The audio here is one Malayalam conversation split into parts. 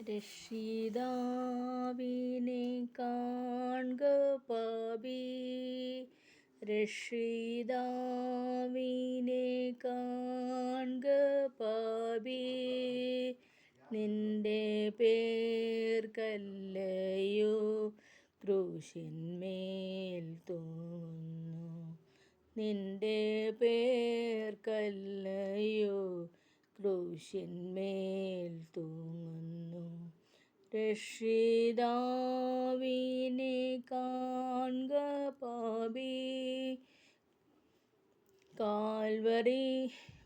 രക്ഷിതാവിനെ കാൺക പാപി, രക്ഷിതാവിനെ കാൺക പാപി, നിന്റെ പേർക്കല്ലയോ ക്രൂശിന്മേൽ തൂങ്ങുന്നു, നിന്റെ പേർക്കല്ലയോ ക്രൂശിന്മേൽ തൂങ്ങുന്നു. രക്ഷിതാവിനെ കാൺക പാപി, കാൽവരി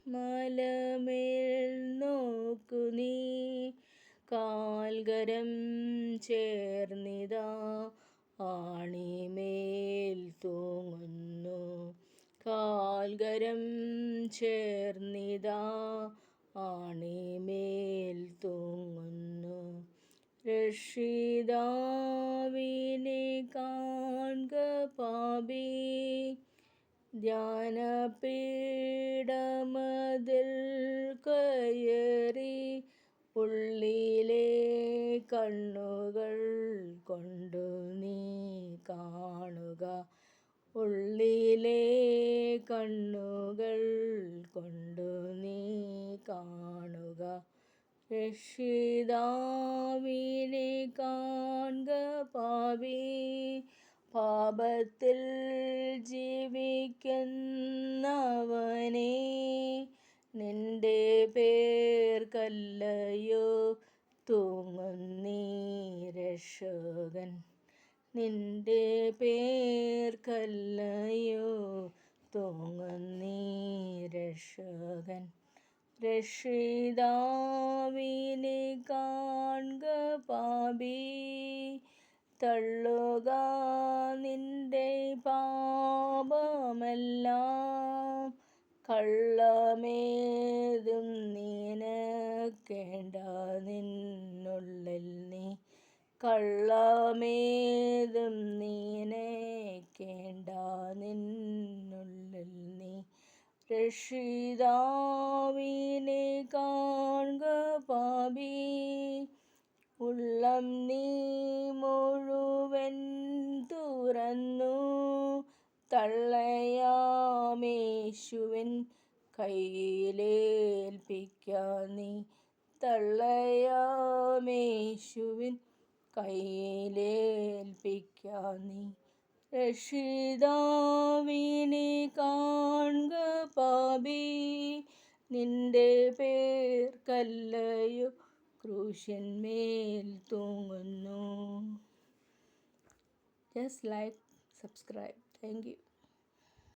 മലമേൽ നോക്കു നീ, കാൽകരം ചേർന്നിതാ ആണിമേൽ തൂങ്ങുന്നു, കാൽകരം ചേർന്നിതാ ആണിമേൽ തൂങ്ങുന്നു. രക്ഷിതാവിനെ കാൺക പാപി, ധ്യാനപീഠമതിൽ കയറി ഉള്ളിലെ കണ്ണുകൾ കൊണ്ടു നീ കാണുക, ഉള്ളിലെ കണ്ണുകൾ കൊണ്ടു നീ കാണുക. രക്ഷിതാവിനെ കാൺക പാപി, പാപത്തിൽ ജീവിക്കുന്നവനെ, നിന്റെ പേർക്കല്ലയോ തൂങ്ങുന്നീ രക്ഷകൻ, നിന്റെ പേർക്കല്ലയോ തൂങ്ങുന്നീ രക്ഷകൻ. രക്ഷിതാവിനെ കാൺക പാപി, തള്ളുക നിന്റെ പാപമെല്ലാം, കള്ളമേതും നിനക്കേണ്ട നിന്നുള്ളിൽ നീ, കള്ളമേതും നിനക്കേണ്ട നിന്നുള്ളിൽ നീ. രക്ഷിതാവിനെ കാൺക പാപി, ഉള്ളം നീ മുഴുവൻ തുറന്നു, തള്ളയാമേശുവിൻ കയ്യിലേൽപ്പിക്ക നീ, തള്ളയാമേശുവിൻ കയ്യിലേൽപ്പിക്ക നീ. രക്ഷിതാവിനെ കാൺക പാപി, നിന്റെ പേർക്കല്ലയോ ക്രൂശിന്മേൽ തൂങ്ങുന്നു. Just like, subscribe. Thank you.